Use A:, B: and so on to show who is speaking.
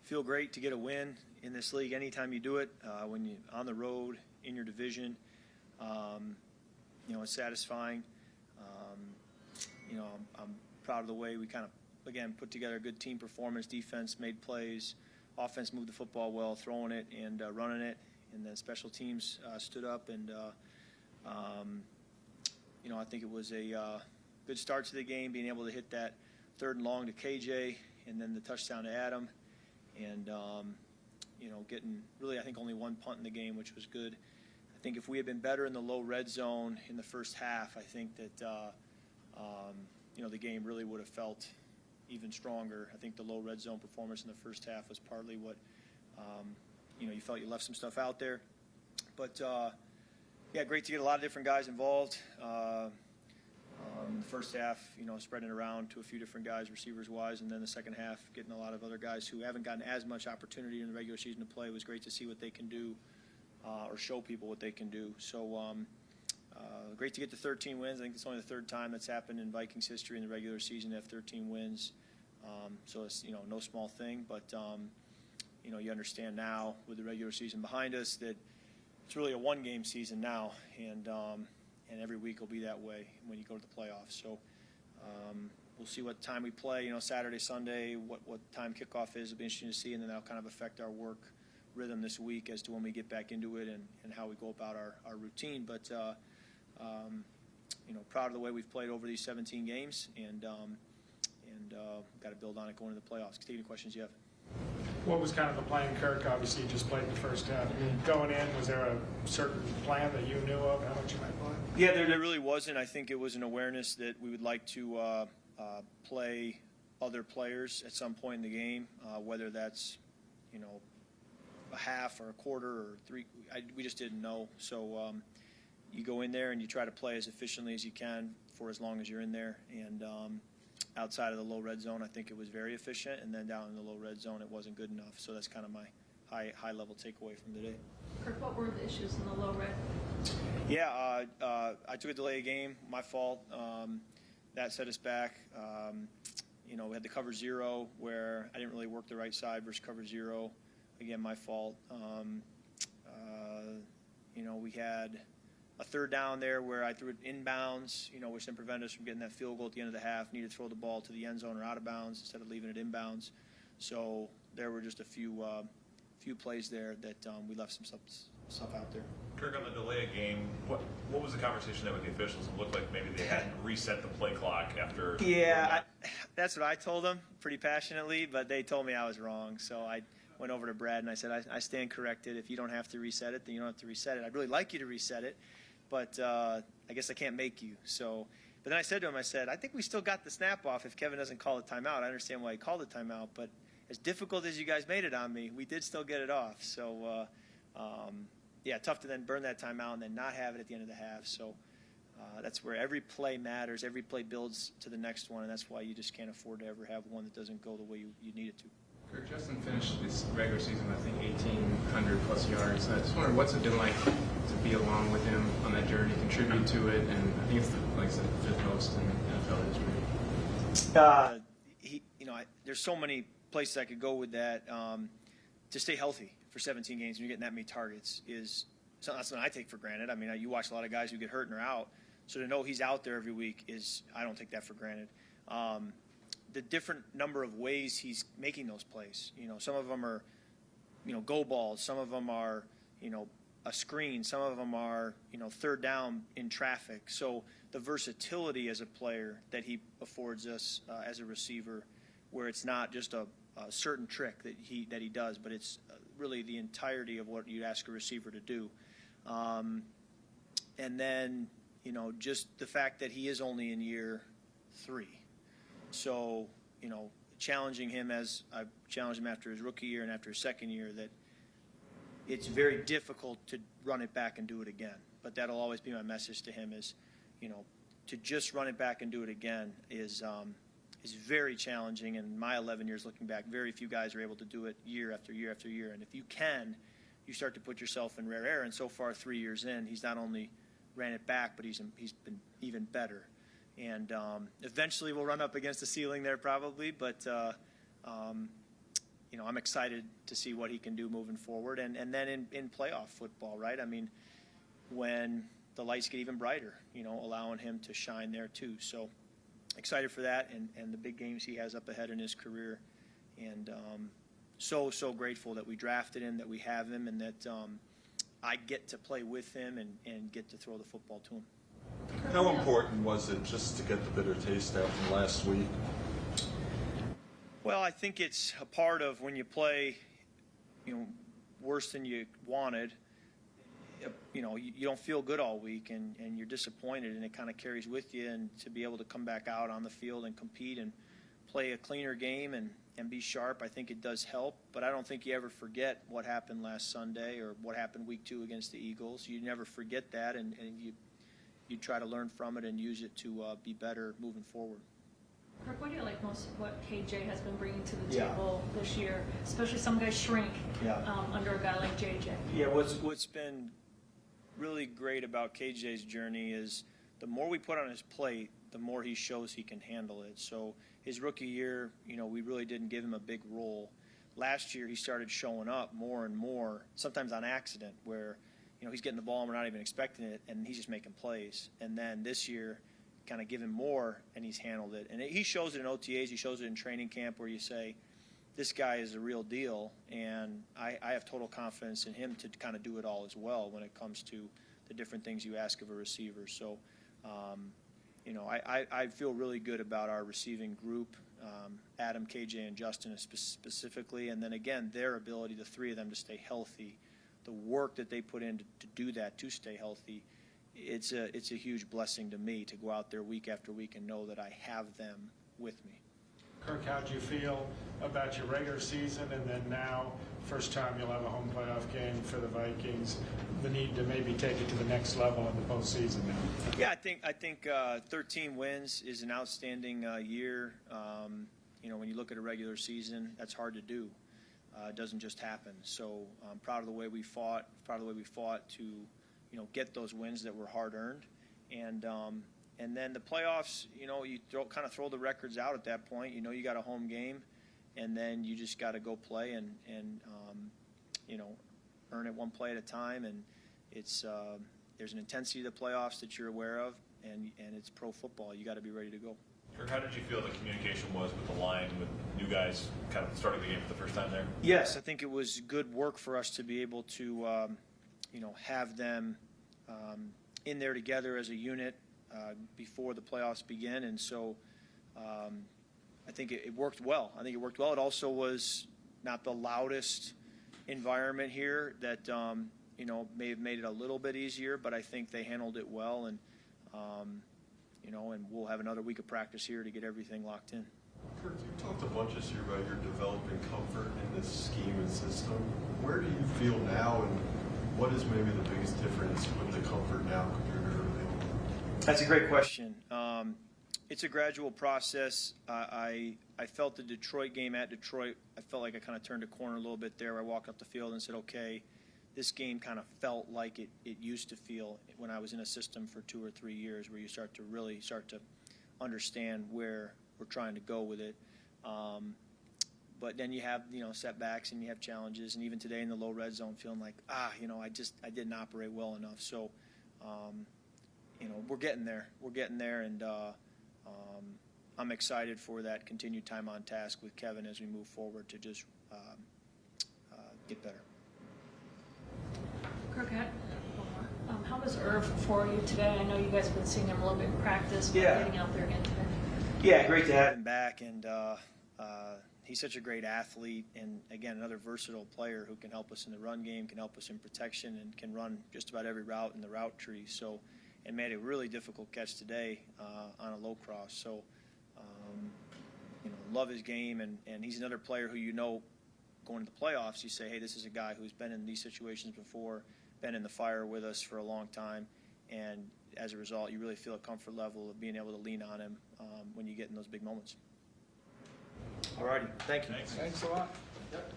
A: feel great to get a win in this league anytime you do it, when you're on the road, in your division. It's satisfying. I'm proud of the way we kind of, again, put together a good team performance. Defense made plays. Offense moved the football well, throwing it and running it. And then special teams stood up. And, I think it was a good start to the game, being able to hit that 3rd and long to KJ and then the touchdown to Adam. And, getting really, I think, only one punt in the game, which was good. I think if we had been better in the low red zone in the first half, I think that, the game really would have felt even stronger. I think the low red zone performance in the first half was partly what, you felt you left some stuff out there. But, great to get a lot of different guys involved. The first half, spreading it around to a few different guys, receivers-wise, and then the second half, getting a lot of other guys who haven't gotten as much opportunity in the regular season to play. It was great to see what they can do, or show people what they can do. So great to get to 13 wins. I think it's only the 3rd time that's happened in Vikings history in the regular season to have 13 wins. So it's, no small thing, but, you understand now with the regular season behind us that it's really a one-game season now, and every week will be that way when you go to the playoffs. So we'll see what time we play, Saturday, Sunday, what time kickoff is. It'll be interesting to see, and then that'll kind of affect our work rhythm this week as to when we get back into it and how we go about our routine. But, proud of the way we've played over these 17 games, and got to build on it going into the playoffs. Take any questions you have.
B: What was kind of the plan, Kirk? Obviously, you just played the first half. Going in, was there a certain plan that you knew of, how much you might play?
A: Yeah, there really wasn't. I think it was an awareness that we would like to play other players at some point in the game, whether that's, a half or a quarter or 3. We just didn't know. So you go in there and you try to play as efficiently as you can for as long as you're in there. And outside of the low red zone, I think it was very efficient, and then down in the low red zone, it wasn't good enough. So that's kind of my high level takeaway from today.
C: Kirk, what were the issues in the low red?
A: Yeah, I took a delay of game, my fault. That set us back. We had the cover 0 where I didn't really work the right side versus cover 0. Again, my fault. We had a 3rd down there where I threw it inbounds, which then prevented us from getting that field goal at the end of the half. Needed to throw the ball to the end zone or out of bounds instead of leaving it inbounds. So there were just a few plays there that we left some stuff out there.
D: Kirk, on the delay of game, what was the conversation there with the officials? It looked like maybe they hadn't reset the play clock after.
A: Yeah, that's what I told them pretty passionately, but they told me I was wrong. So I went over to Brad and I said, I stand corrected. If you don't have to reset it, then you don't have to reset it. I'd really like you to reset it, but I guess I can't make you. So, but then I said to him, I think we still got the snap off if Kevin doesn't call the timeout. I understand why he called the timeout, but as difficult as you guys made it on me, we did still get it off. So, tough to then burn that timeout and then not have it at the end of the half. So that's where every play matters. Every play builds to the next one, and that's why you just can't afford to ever have one that doesn't go the way you need it to.
E: Kirk, Justin finished this regular season, I think, 1,800-plus yards. I just wondered, what's it been like to be along with him on that journey, contribute to it, and I think it's, like I said, the 5th most in NFL history.
A: There's so many places I could go with that. To stay healthy for 17 games when you're getting that many targets is something I take for granted. I mean, you watch a lot of guys who get hurt and are out, so to know he's out there every week I don't take that for granted. The different number of ways he's making those plays. Some of them are, go balls. Some of them are, a screen. Some of them are, 3rd down in traffic. So the versatility as a player that he affords us as a receiver, where it's not just a certain trick that he does, but it's really the entirety of what you ask a receiver to do. And then, just the fact that he is only in year 3. So, challenging him as I challenged him after his rookie year and after his second year, that it's very difficult to run it back and do it again. But that'll always be my message to him is, to just run it back and do it again is very challenging. And my 11 years looking back, very few guys are able to do it year after year after year. And if you can, you start to put yourself in rare air. And so far, 3 years in, he's not only ran it back, but he's been even better. And eventually we'll run up against the ceiling there probably, but I'm excited to see what he can do moving forward. And then in playoff football, right? I mean, when the lights get even brighter, allowing him to shine there too. So excited for that and the big games he has up ahead in his career. And so grateful that we drafted him, that we have him, and that I get to play with him and get to throw the football to him.
F: How important was it just to get the bitter taste out from last week?
A: Well, I think it's a part of when you play, worse than you wanted. You don't feel good all week, and you're disappointed, and it kind of carries with you. And to be able to come back out on the field and compete and play a cleaner game and be sharp, I think it does help. But I don't think you ever forget what happened last Sunday or what happened week 2 against the Eagles. You never forget that, and you try to learn from it and use it to be better moving forward.
C: Kirk, what do you like most of what KJ has been bringing to the
A: Yeah.
C: table this year? Especially some guys shrink under a guy like JJ.
A: Yeah, what's been really great about KJ's journey is the more we put on his plate, the more he shows he can handle it. So his rookie year, we really didn't give him a big role. Last year, he started showing up more and more, sometimes on accident, where he's getting the ball and we're not even expecting it, and he's just making plays. And then this year, kind of give him more, and he's handled it. And he shows it in OTAs, he shows it in training camp, where you say, this guy is a real deal, and I have total confidence in him to kind of do it all as well when it comes to the different things you ask of a receiver. So, I feel really good about our receiving group, Adam, KJ, and Justin specifically, and then again, their ability, the three of them, to stay healthy, the work that they put in to do that, to stay healthy. It's a huge blessing to me to go out there week after week and know that I have them with me.
B: Kirk, how do you feel about your regular season, and then now, first time you'll have a home playoff game for the Vikings, the need to maybe take it to the next level in the postseason now?
A: Yeah, I think 13 wins is an outstanding year. When you look at a regular season, that's hard to do. It doesn't just happen. So I'm proud of the way we fought. To get those wins that were hard earned, and then the playoffs. You kind of throw the records out at that point. You got a home game, and then you just got to go play and earn it one play at a time. And it's there's an intensity to the playoffs that you're aware of, and it's pro football. You got to be ready to go.
D: Kirk, how did you feel the communication was with the line, with new guys kind of starting the game for the first time there?
A: Yes, I think it was good work for us to be able to, have them in there together as a unit before the playoffs begin. And so I think it worked well. It also was not the loudest environment here that, may have made it a little bit easier, but I think they handled it well. And, and we'll have another week of practice here to get everything locked in.
F: Kirk, you talked a bunch this year about your developing comfort in this scheme and system. Where do you feel now, and what is maybe the biggest difference with the comfort now compared to early on?
A: That's a great question. It's a gradual process. I felt the Detroit game at Detroit, I felt like I kind of turned a corner a little bit there. I walked up the field and said, okay, this game kind of felt like it used to feel when I was in a system for 2 or 3 years, where you start to understand where we're trying to go with it. But then you have, setbacks, and you have challenges. And even today in the low red zone, feeling like, I didn't operate well enough. So, we're getting there. And I'm excited for that continued time on task with Kevin as we move forward to just get better.
C: Kirk, how was Irv for you today? I know you guys have been seeing him a little bit in practice, but getting out there again today.
A: Yeah, great to have him back, and he's such a great athlete, and again, another versatile player who can help us in the run game, can help us in protection, and can run just about every route in the route tree. So, and made a really difficult catch today on a low cross. So, love his game, and he's another player who going to the playoffs, you say, hey, this is a guy who's been in these situations before, been in the fire with us for a long time, and as a result, you really feel a comfort level of being able to lean on him when you get in those big moments. All righty. Thank you.
D: Thanks.
B: Thanks a lot.
A: Yep.